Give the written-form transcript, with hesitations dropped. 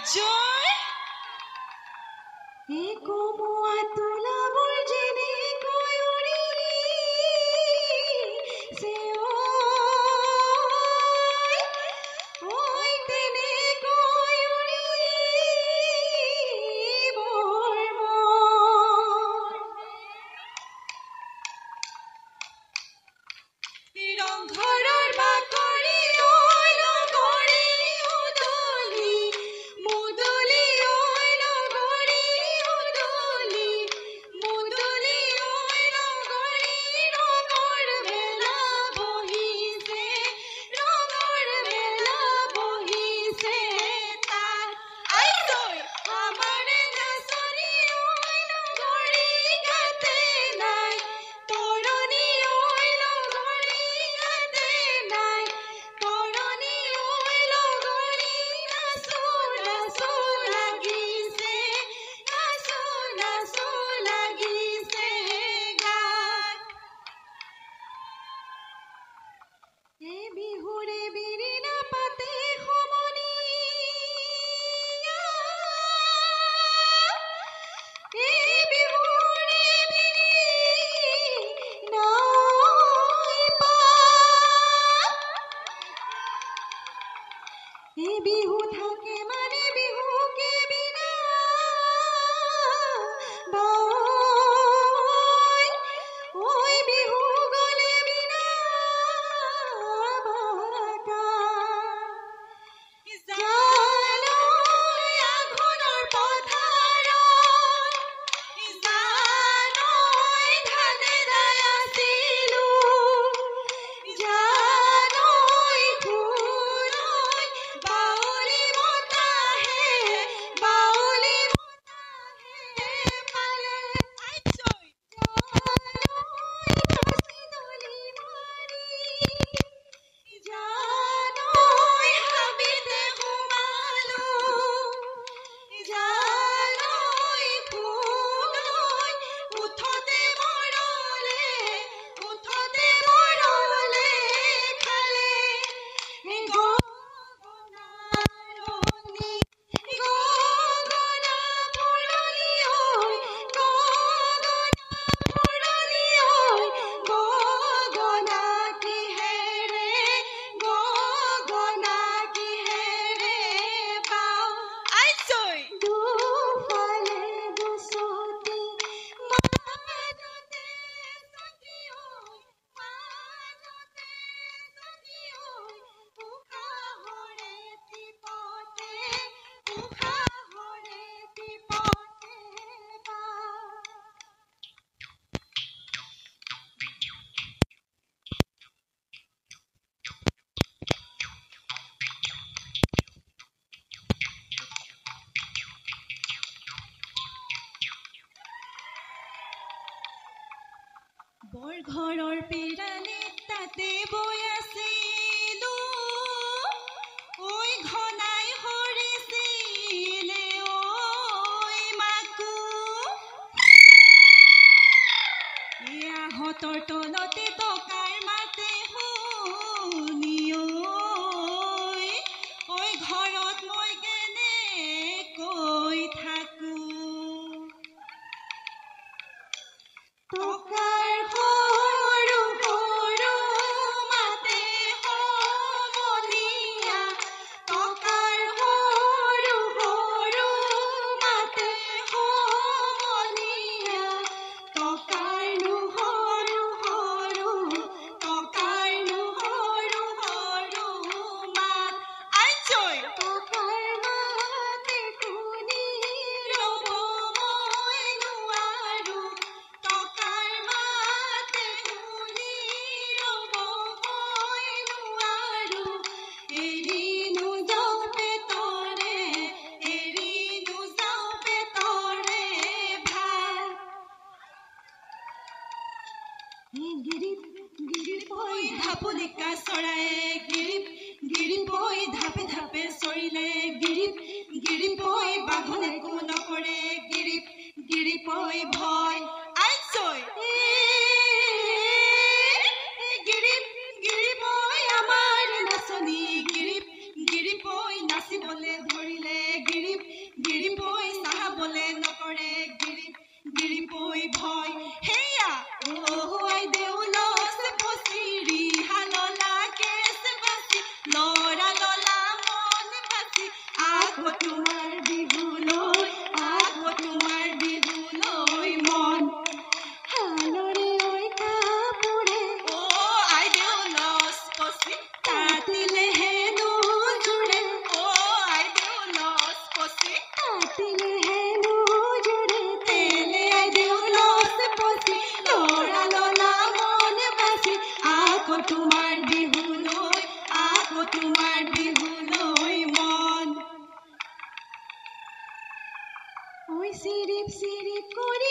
জয় এই কমোৱা তোলাবোৰ যেনেকৈ উৰিছে ঐ তেনেকৈ উৰিবৰ মন ৰংঘৰৰ বাকৰি বিহু থাকে মানে বিহুকে বিনা ঐ বিহু গলে বিনা আঘোণৰ পথাৰত ধানে দাই আছিলো বৰ ঘৰৰ পিৰালে তাতে বৈ আছিলো ঐ ঘনাই সৰিছিলে ঐ মাকো আহঁতৰ তলতে টকাৰ মাতে শুনি ঐ ঘৰত মই কেনেকৈ থাকো টকাৰ সৰু সৰু মাতে সমনীয়া টকাৰ সৰু সৰু মাতে সমনীয়া টকাৰনো সৰু সৰু টকাৰনো সৰু সৰু মাত আইজৈ টকাৰ মাতে শুনি ৰ'ব মই নোৱাৰো টকাৰ মাতে শুনি ৰ'ব মই নোৱাৰো এৰি নোযাওঁ পেটৰে ভাত গিৰিপ গিৰিপৈ ঢাপলিকা চৰায়ে গিৰিপৈ ধাপে ধাপে চৰিলে গিৰিপৈ বাঘনে একো নকৰে গিৰিপৈ ভয় আইজৈ গিৰিপৈ আমাৰ নাচনী গিৰিপৈ নাচিবলৈ ধৰিলে আকৌ তোমাৰ বিহুলৈ, আকৌ তোমাৰ বিহুলৈ মন হালৰে ঐ কাপোৰে আইদেউ লছ কচি কাটিলে হেনো জোৰে, আইদেউ লছ কচি কাটিলে হেনো জোৰে, তেলে আইদেউ লছ পচি, লৰা ললা মন বাচি, আকৌ তোমাৰ বিহুলৈ, আকৌ তোমাৰ বিহুলৈ মন। ঐ চিৰিপ চিৰিপ কৰি